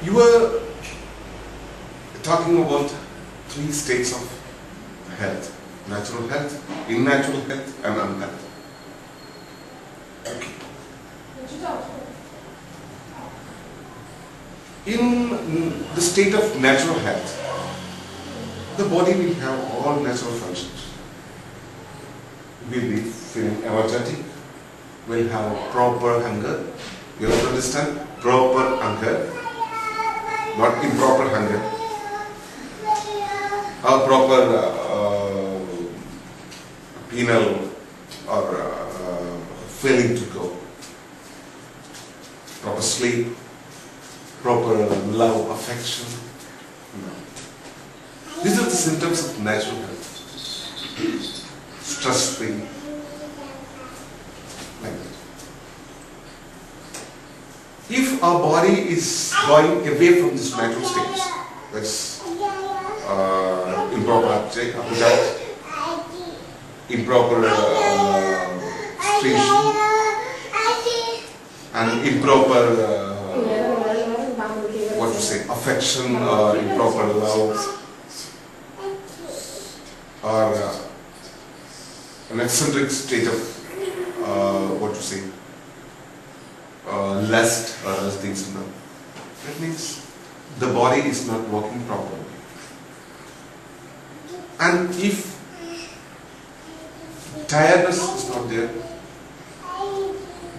You were talking about three states of health: natural health, unnatural health, and unhealth. Okay. In the state of natural health, the body will have all natural functions. We will be feeling energetic, will have proper hunger. You have to understand, proper hunger, not improper hunger. Or proper penal or feeling to go. Proper sleep, proper love, affection. No. These are the symptoms of natural health. Stress-free, like that. If our body is going away from these natural states, that's improper appetite, improper excretion, and improper affection, or improper love, or an eccentric state of lust or other things. That means the body is not working properly. And if tiredness is not there,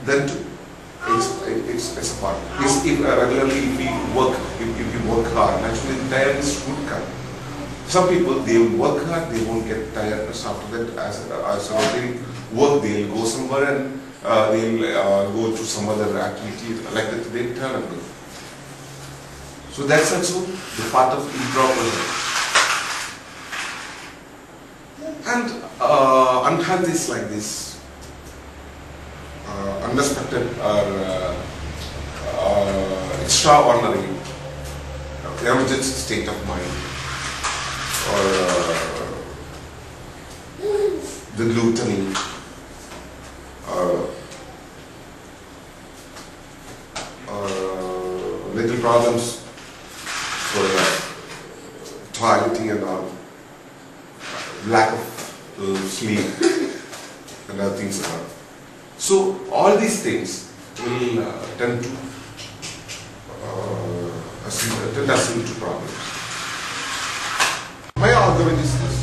then it's a part. If regularly we work, if you work hard, naturally tiredness would come. Some people, they will work hard, they won't get tiredness. After that, as a routine work, they will go somewhere and they will go to some other activity like that. They turn and go. So that's also the part of improper health. And unhealth is like this unexpected or extraordinary emergency state of mind, or the gluttony, or little problems for toileting and all, lack of sleep and other things like that. So all these things will tend to tend us into problems. My argument is this.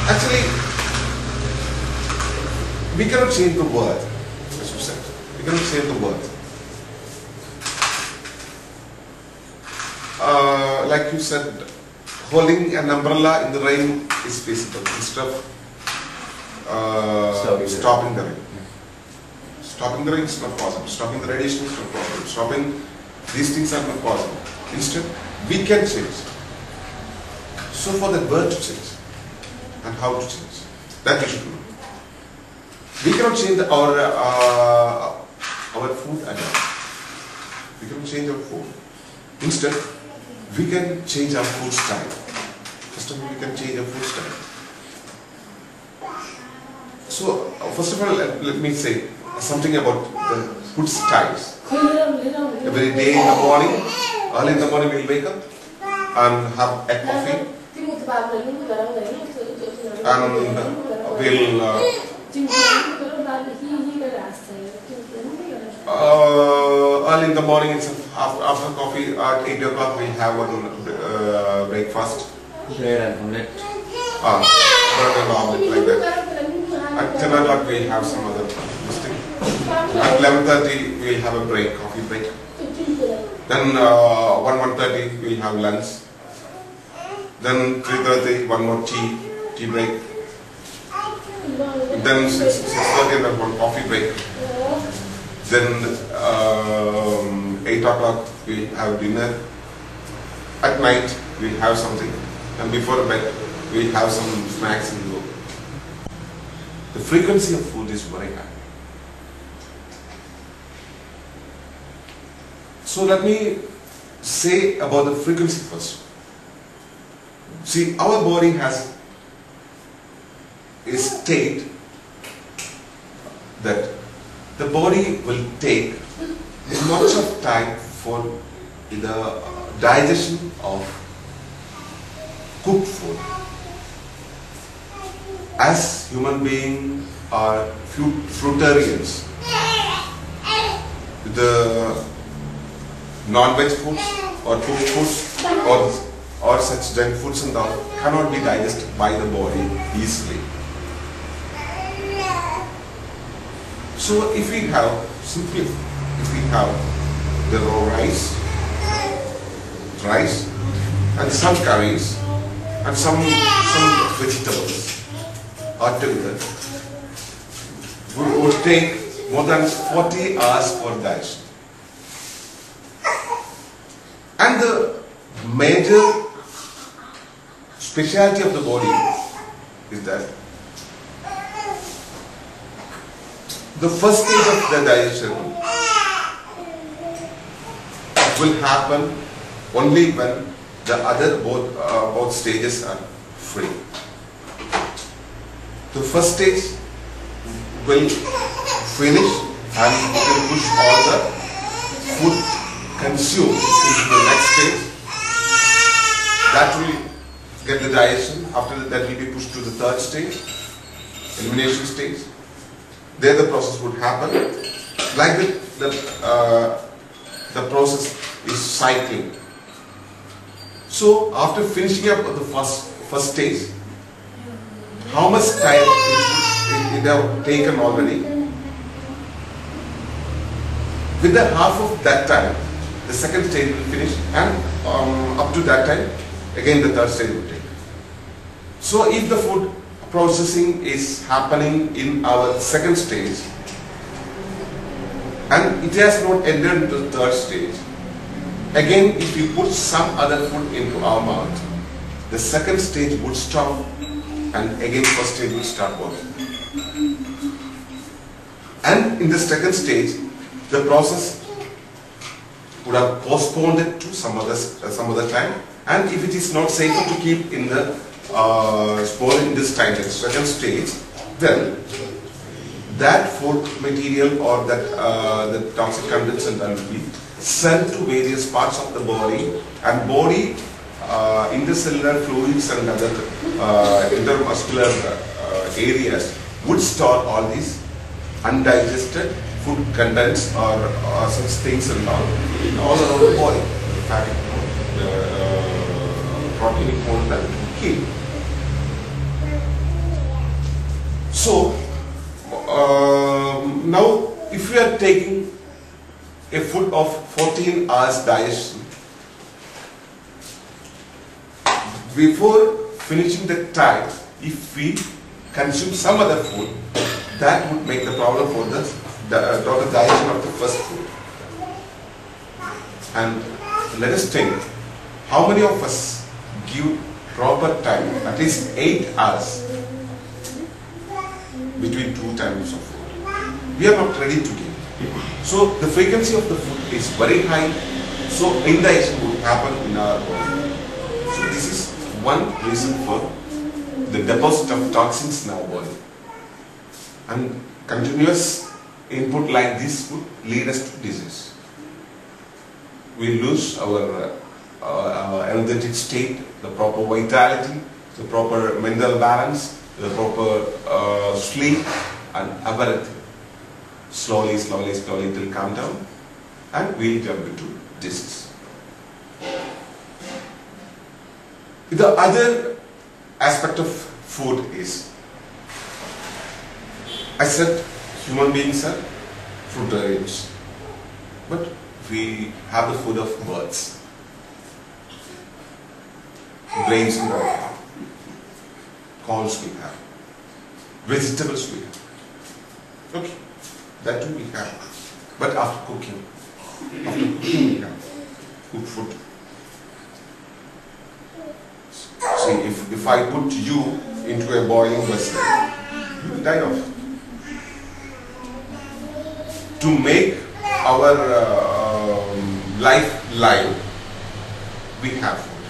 Actually, we cannot change the world, as you said. We cannot change the world. Like you said, holding an umbrella in the rain is feasible instead of stopping the rain. Stopping the rain is not possible. Stopping the radiation is not possible. Stopping these things are not possible. Instead, we can change. So for the world to change and how to change, that we should know. We cannot change our food at all. We cannot change our food. Instead, we can change our food style. First of all, we can change our food style. So, first of all, let me say something about the food styles. Every day in the morning, early in the morning, we'll wake up and have a coffee, and early in the morning, after coffee, at 8 o'clock, we'll have one breakfast. Bread and omelette. Bread and omelette, like that. At 10 o'clock, we'll have some other thing. At 11:30, we'll have a break, coffee break. Then 1:30, we'll have lunch. Then 3:30, one more tea break. Then 6:30, one coffee break. Then 8 o'clock, we'll have dinner. At night, we'll have something. And before bed, we'll have some snacks and go. The frequency of food is very high. So let me say about the frequency first. See, our body has a state that the body will take much of time for the digestion of cooked food. As human beings are fruitarians, the non-veg foods or cooked foods or such junk foods and all cannot be digested by the body easily. So if we have the raw rice and some curries and some vegetables all together, would take more than 40 hours for digestion. And the major speciality of the body is that the first stage of the digestion will happen only when the other both stages are free. The first stage will finish and you can push all the food consumed into the next stage. That will get the digestion. After that will be pushed to the third stage, elimination stage. There the process would happen. Like the process is cycling. So after finishing up the first stage, how much time it have taken already? With the half of that time, the second stage will finish, and up to that time, again the third stage will take. So if the food processing is happening in our second stage and it has not entered into the third stage, again if we put some other food into our mouth, the second stage would stop and again first stage will start working. And in the second stage, the process would have postponed it to some other time, and if it is not safer to keep in the small intestine, the second stage, then that food material or that the toxic contents will be sent to various parts of the body, and body intercellular fluids and other intermuscular areas would store all these undigested food contents or such things and all around the body. The fatty, the protein food and heat. So now if we are taking a food of 14 hours digestion, before finishing the time, if we consume some other food, that would make the problem for the total digestion of the first food. And let us think, how many of us give proper time, at least 8 hours between two times of food? We are not ready to give. So the frequency of the food is very high, so indigestion would happen in our body. So this is one reason for the deposit of toxins in our body. And continuous input like this would lead us to disease. We lose our energetic state, the proper vitality, the proper mental balance, the proper sleep and everything. Slowly it will calm down and we'll jump into disease. The other aspect of food is, I said human beings are fruitarians, but we have the food of birds. Grains we have, corns we have, vegetables we have. Okay, that too we have. But after cooking we have cooked food. See, if I put you into a boiling vessel, you will die off. To make our life live, we have food.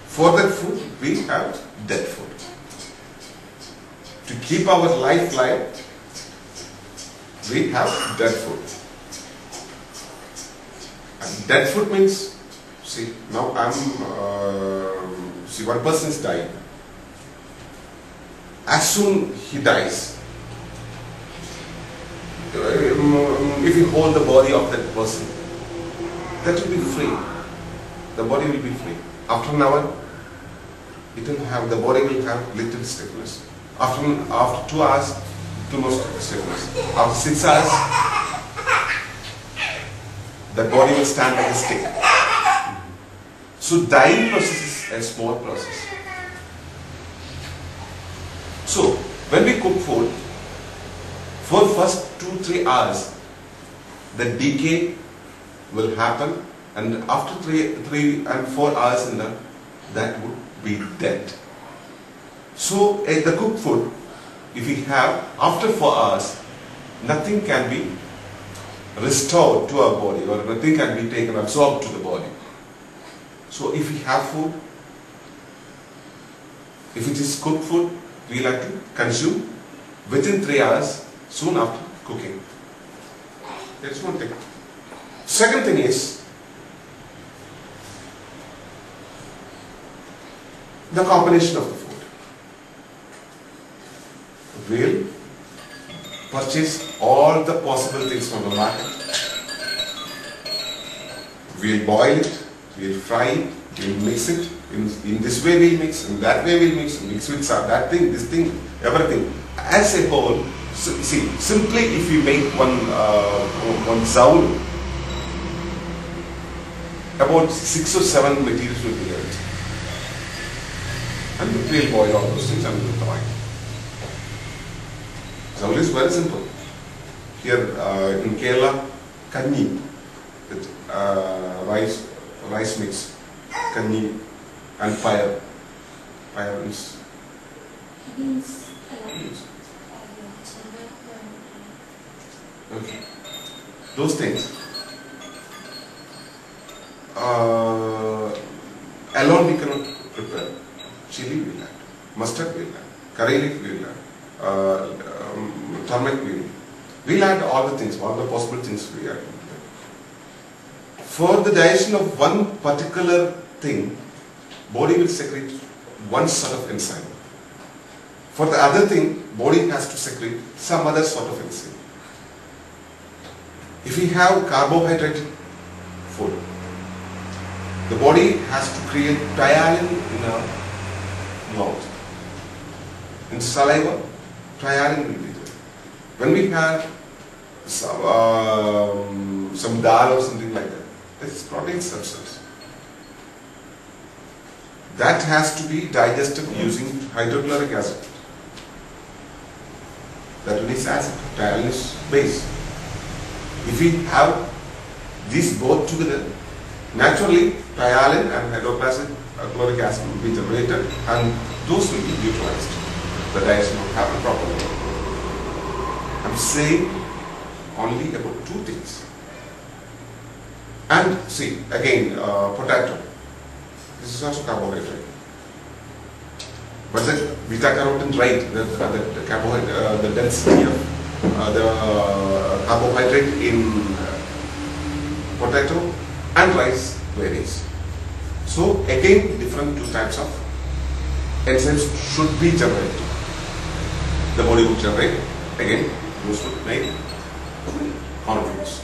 For that food, we have dead food. To keep our life live, we have dead food. And dead food means, see, now see, one person is dying. As soon he dies, if you hold the body of that person, that will be free. The body will be free. After an hour, it will have, the body will have little stiffness. After 2 hours, too much stiffness. After 6 hours, the body will stand like a stick. So dying process is a small process. So when we cook food, for first 2-3 hours, the decay will happen, and after 3 and 4 hours in that would be dead. So the cooked food, if we have after 4 hours, nothing can be restored to our body, or nothing can be taken, absorbed to the body. So if we have food, if it is cooked food, we like to consume within 3 hours, soon after cooking. That's one thing. Second thing is the combination of the food. We'll purchase all the possible things from the market. We'll boil it, we'll fry it, we'll mix it. In this way we'll mix, in that way we'll mix with that thing, this thing, everything. As a whole, so, see, simply if we make one zaul, about 6 or 7 materials will be left. And we'll boil all those things and we'll fry. Zaul is very simple. Here in Kerala, kanni, with rice mix, kanni and fire. Fire is beans. Okay. Those things alone we cannot prepare. Chili we'll add, mustard we'll add, curry leaf we'll add, turmeric we'll add all the things, all the possible things we add. For the digestion of one particular thing, body will secrete one sort of enzyme. For the other thing, body has to secrete some other sort of enzyme. If we have carbohydrate food, the body has to create ptyalin in our mouth. In saliva, ptyalin will be there. When we have some dal or something like that, it's protein substance. That has to be digested using hydrochloric acid. That one is acid, ptyalin is base. If we have these both together, naturally ptyalin and hydrochloric acid will be generated and those will be utilized. The digestion will happen properly. I'm saying only about 2 things. And see, again, potato. This is also carbohydrate. But the beta-carotene, right, the density of the carbohydrate in potato and rice varies. So again, different 2 types of enzymes should be generated. The body would generate, again, those would make cornflakes.